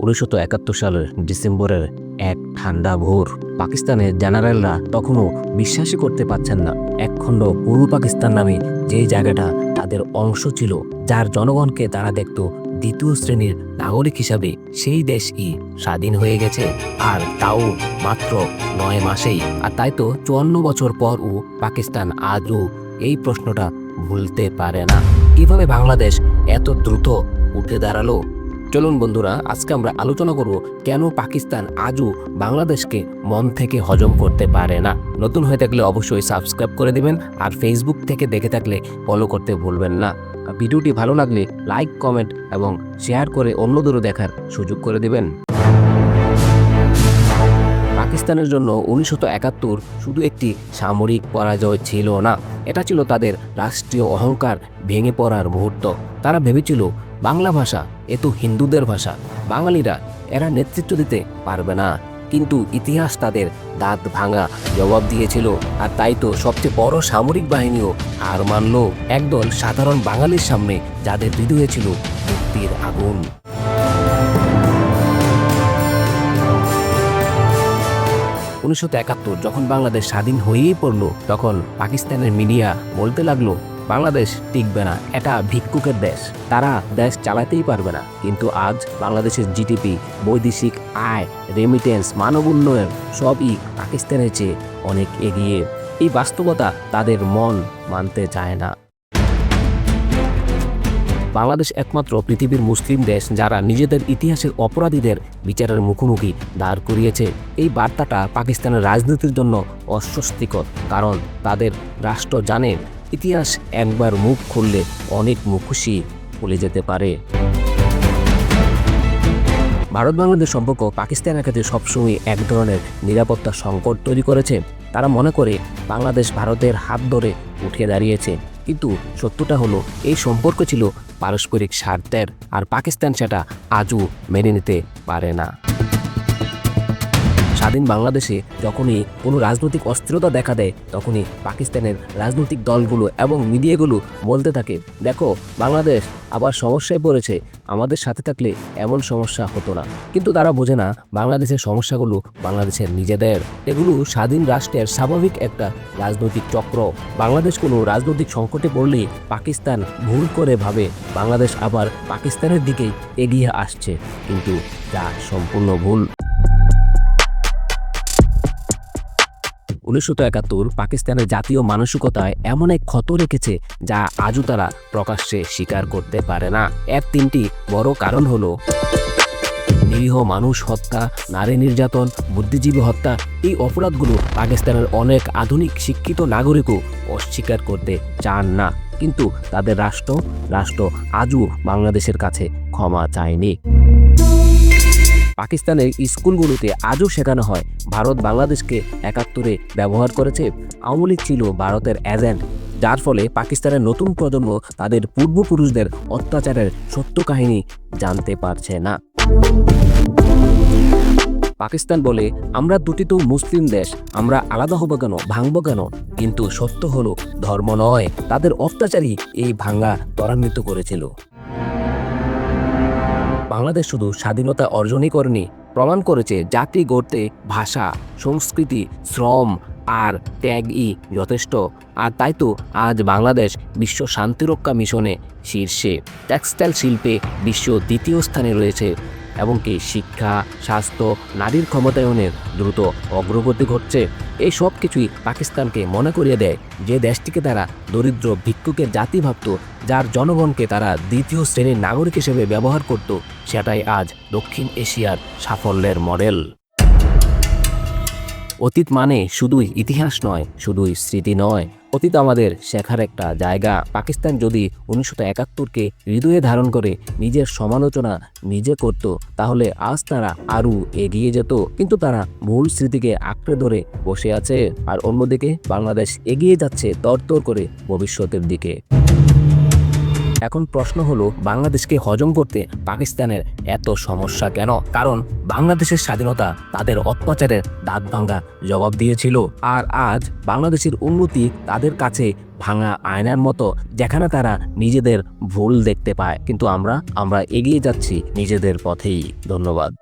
1971 সালের ডিসেম্বরের এক ঠান্ডা ভোর। পাকিস্তানের জেনারেলরা তখনও বিশ্বাসই করতে পারছেন না, একখণ্ড পূর্ব পাকিস্তান নামে যে জায়গাটা তাদের অংশ ছিল, যার জনগণকে তারা দেখত দ্বিতীয় শ্রেণীর নাগরিক হিসাবে, সেই দেশই স্বাধীন হয়ে গেছে, আর তাও মাত্র 9 মাসেই। আর তাই তো 54 বছর পরও পাকিস্তান আজও এই প্রশ্নটা ভুলতে পারে না, কিভাবে বাংলাদেশ এত দ্রুত উঠে দাঁড়ালো। চলুন বন্ধুরা, আজকে আমরা আলোচনা করব কেন পাকিস্তান আজও বাংলাদেশকে মন থেকে হজম করতে পারে না। নতুন হয়ে থাকলে অবশ্যই সাবস্ক্রাইব করে দিবেন, আর ফেসবুক থেকে দেখে থাকলে ফলো করতে ভুলবেন না। ভিডিওটি ভালো লাগলে লাইক, কমেন্ট এবং শেয়ার করে অন্যদেরও দেখার সুযোগ করে দিবেন। পাকিস্তানের জন্য 1971 শুধু একটি সামরিক পরাজয় ছিল না, এটা ছিল তাদের রাষ্ট্রীয় অহংকার ভেঙে পড়ার মুহূর্ত। তারা ভেবেছিল বাংলা ভাষা এ তো হিন্দুদের ভাষা, বাঙালিরা এরা নেতৃত্ব দিতে পারবে না। কিন্তু ইতিহাস তাদের দাঁত ভাঙা জবাব দিয়েছিল, আর তাই তো সবচেয়ে বড় সামরিক বাহিনীও হার মানল একদল সাধারণ বাঙালির সামনে, যাদের হৃদয়ে ছিল মুক্তির আগুন। 1971 যখন বাংলাদেশ স্বাধীন হয়েই পড়ল, তখন পাকিস্তানের মিডিয়া বলতে লাগলো বাংলাদেশ টিকবে না, এটা ভিক্ষুকের দেশ, তারা দেশ চালাতেই পারবে না। কিন্তু আজ বাংলাদেশের জিডিপি, বৈদেশিক আয়, রেমিটেন্স, মানব উন্নয়ন সবই পাকিস্তানের চেয়ে অনেক এগিয়ে। এই বাস্তবতা তাদের মন মানতে চায় না। বাংলাদেশ একমাত্র পৃথিবীর মুসলিম দেশ যারা নিজেদের ইতিহাসের অপরাধীদের বিচারের মুখোমুখি দাঁড় করিয়েছে। এই বার্তাটা পাকিস্তানের রাজনীতির জন্য অস্বস্তিকর, কারণ তাদের রাষ্ট্র জানে ইতিহাস একবার মুখ খুললে অনেক মুখোশই খুলে যেতে পারে। ভারত বাংলাদেশ সম্পর্ক পাকিস্তানের কাছে সবসময় এক ধরনের নিরাপত্তা সংকট তৈরি করেছে। তারা মনে করে বাংলাদেশ ভারতের হাত ধরে উঠে দাঁড়িয়েছে, কিন্তু সত্যটা হলো এই সম্পর্ক ছিল পারস্পরিক স্বার্থের, আর পাকিস্তান সেটা আজও মেনে নিতে পারে না। স্বাধীন বাংলাদেশে যখনই কোনো রাজনৈতিক অস্থিরতা দেখা দেয়, তখনই পাকিস্তানের রাজনৈতিক দলগুলো এবং মিডিয়াগুলো বলতে থাকে, দেখো বাংলাদেশ আবার সমস্যায় পড়েছে, আমাদের সাথে থাকলে এমন সমস্যা হতো না। কিন্তু তারা বোঝে না বাংলাদেশের সমস্যাগুলো বাংলাদেশের নিজেদের, এগুলো স্বাধীন রাষ্ট্রের স্বাভাবিক একটা রাজনৈতিক চক্র। বাংলাদেশ কোনো রাজনৈতিক সংকটে পড়লে পাকিস্তান ভুল করে ভাবে বাংলাদেশ আবার পাকিস্তানের দিকেই এগিয়ে আসছে, কিন্তু যা সম্পূর্ণ ভুল। 1971 পাকিস্তানের জাতীয় মানসিকতায় এমন এক ক্ষত রেখেছে যা আজও তারা প্রকাশ্যে স্বীকার করতে পারে না। এর 3টি বড় কারণ হলো নিরীহ মানুষ হত্যা, নারী নির্যাতন, বুদ্ধিজীবী হত্যা। এই অপরাধগুলো পাকিস্তানের অনেক আধুনিক শিক্ষিত নাগরিকও অস্বীকার করতে চান না, কিন্তু তাদের রাষ্ট্র আজও বাংলাদেশের কাছে ক্ষমা চায়নি। পাকিস্তানের স্কুলগুলোতে আজও শেখানো হয় ভারত বাংলাদেশকে 71-এ ব্যবহার করেছে, আওয়ামী লীগ ছিল ভারতের এজেন্ট, যার ফলে পাকিস্তানের নতুন প্রজন্ম তাদের পূর্বপুরুষদের অত্যাচারের সত্য কাহিনী জানতে পারছে না। পাকিস্তান বলে আমরা দুটি তো মুসলিম দেশ, আমরা আলাদা হবো কেন, ভাঙবো কেন? কিন্তু সত্য হলো ধর্ম নয়, তাদের অত্যাচারই এই ভাঙা ত্বরান্বিত করেছিল। বাংলাদেশ শুধু স্বাধীনতা অর্জনই করেনি, প্রমাণ করেছে জাতি গড়তে ভাষা, সংস্কৃতি, শ্রম আর ত্যাগই যথেষ্ট। আর তাই তো আজ বাংলাদেশ বিশ্ব শান্তিরক্ষা মিশনে শীর্ষে, টেক্সটাইল শিল্পে বিশ্ব 2য় স্থানে রয়েছে, এমনকি শিক্ষা, স্বাস্থ্য, নারীর ক্ষমতায়নের দ্রুত অগ্রগতি ঘটছে। এই সব কিছুই পাকিস্তানকে মনে করিয়ে দেয় যে দেশটিকে তারা দরিদ্র ভিক্ষুকের জাতি ভাবত, যার জনগণকে তারা 2য় শ্রেণীর নাগরিক হিসেবে ব্যবহার করত, সেটাই আজ দক্ষিণ এশিয়ার সাফল্যের মডেল। অতীত মানে শুধুই ইতিহাস নয়, শুধুই স্মৃতি নয়, অতীত আমাদের শেখার একটা জায়গা। পাকিস্তান যদি 1971-কে হৃদয়ে ধারণ করে নিজের সমালোচনা নিজে করত, তাহলে আজ তারা আরও এগিয়ে যেত। কিন্তু তারা মূল স্মৃতিকে আঁকড়ে ধরে বসে আছে, আর অন্যদিকে বাংলাদেশ এগিয়ে যাচ্ছে তরতর করে ভবিষ্যতের দিকে। এখন প্রশ্ন হলো, বাংলাদেশকে হজম করতে পাকিস্তানের এত সমস্যা কেন? কারণ বাংলাদেশের স্বাধীনতা তাদের অত্যাচারের দাঁত ভাঙা জবাব দিয়েছিল, আর আজ বাংলাদেশের উন্নতি তাদের কাছে ভাঙা আয়নার মতো, যেখানে তারা নিজেদের ভুল দেখতে পায়। কিন্তু আমরা এগিয়ে যাচ্ছি নিজেদের পথেই। ধন্যবাদ।